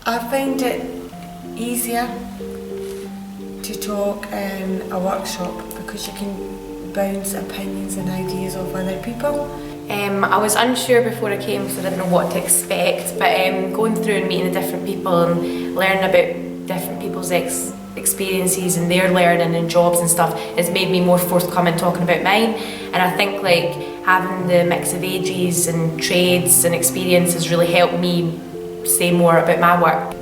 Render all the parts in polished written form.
I find it easier to talk in a workshop because you can bounce opinions and ideas off other people. I was unsure before I came because I didn't know what to expect, but going through and meeting the different people and learning about different people's experiences and their learning and jobs and stuff has made me more forthcoming talking about mine. And I think like having the mix of ages and trades and experience has really helped me say more about my work.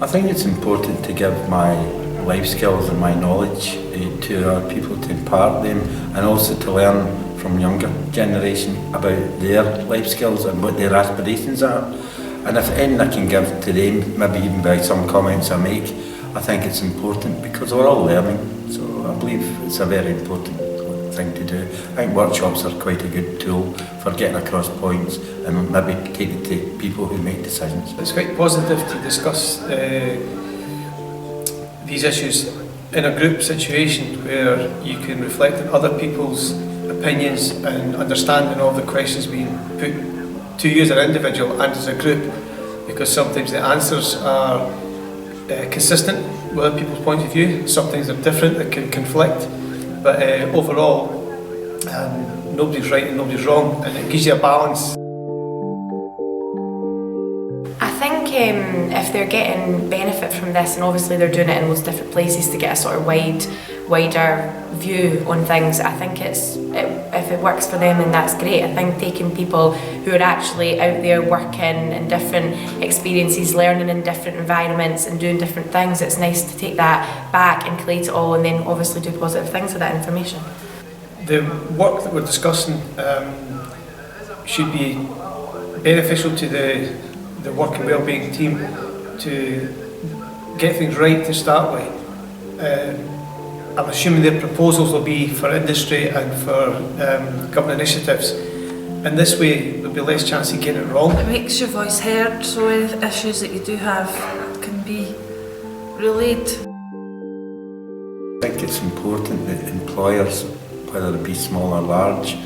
I think it's important to give my life skills and my knowledge to our people, to impart them, and also to learn from younger generation about their life skills and what their aspirations are. And if anything I can give to them, maybe even by some comments I make, I think it's important because we're all learning. So I believe it's a very important thing to do. I think workshops are quite a good tool for getting across points and maybe take it to people who make decisions. It's quite positive to discuss these issues in a group situation where you can reflect on other people's opinions and understanding of the questions being put to you as an individual and as a group, because sometimes the answers are consistent with other people's point of view, sometimes they're different, that can conflict, but overall nobody's right and nobody's wrong, and it gives you a balance. I think if they're getting benefit from this, and obviously they're doing it in loads of different places to get a sort of wider view on things, I think if it works for them, then that's great. I think taking people who are actually out there working in different experiences, learning in different environments and doing different things, it's nice to take that back and collate it all and then obviously do positive things with that information. The work that we're discussing should be beneficial to the work and wellbeing team to get things right to start with. I'm assuming their proposals will be for industry and for government initiatives. And this way there'll be less chance of getting it wrong. It makes your voice heard, so issues that you do have can be relayed. I think it's important that employers, whether it be small or large,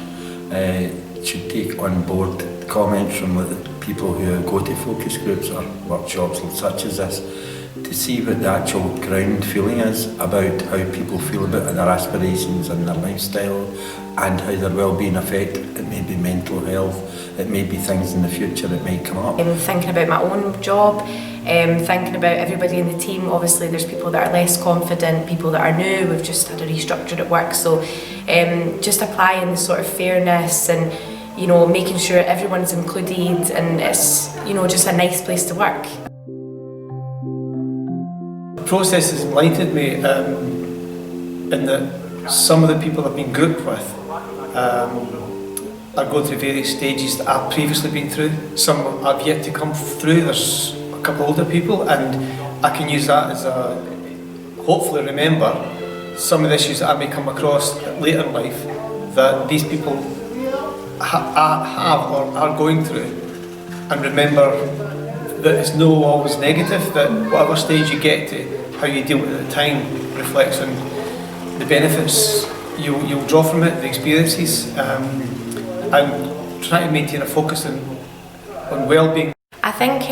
should take on board comments from the people who go to focus groups or workshops such as this, to see what the actual ground feeling is about how people feel about their aspirations and their lifestyle and how their well-being affect. It may be mental health, it may be things in the future that might come up. Thinking about my own job, thinking about everybody in the team. Obviously there's people that are less confident, people that are new, we've just had a restructure at work, so just applying the sort of fairness and making sure everyone's included and it's just a nice place to work. The process has enlightened me in that some of the people I've been grouped with are going through various stages that I've previously been through. Some I've yet to come through. There's a couple of older people, and I can use that as hopefully remember some of the issues that I may come across later in life that these people have or are going through, and remember that it's no always negative, that whatever stage you get to, how you deal with it at the time reflects on the benefits you'll draw from it, the experiences, and try to maintain a focus on well-being. I think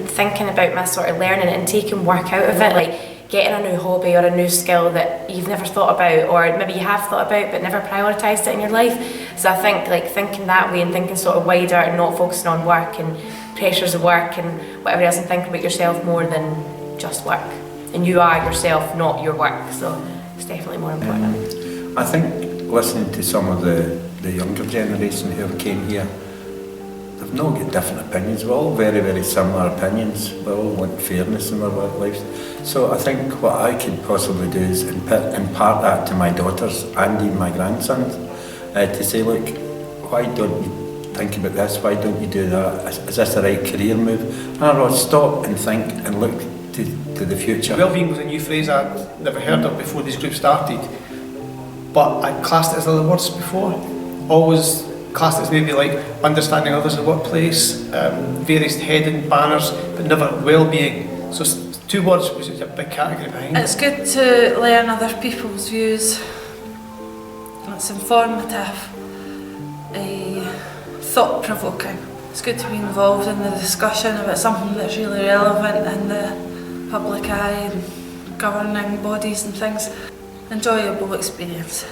thinking about my sort of learning and taking work out of it, like getting a new hobby or a new skill that you've never thought about, or maybe you have thought about but never prioritised it in your life. So I think like thinking that way and thinking sort of wider and not focusing on work and pressures of work and whatever else, and thinking about yourself more than just work. And you are yourself, not your work, so it's definitely more important. I think listening to some of the younger generation who have came here, they've not got different opinions. We're all very, very similar opinions. We all want fairness in our lives. So I think what I could possibly do is impart that to my daughters and even my grandsons, to say, look, why don't you think about this? Why don't you do that? Is this the right career move? And I would stop and think and look to the future. Wellbeing was a new phrase I'd never heard of before this group started, but I classed it as other words before. Always classed it as maybe like understanding others in the workplace, various heading banners, but never well-being. So two words, which is a big category behind it. It's good to learn other people's views. It's informative, thought-provoking. It's good to be involved in the discussion about something that's really relevant in the public eye and governing bodies and things. Enjoyable experience.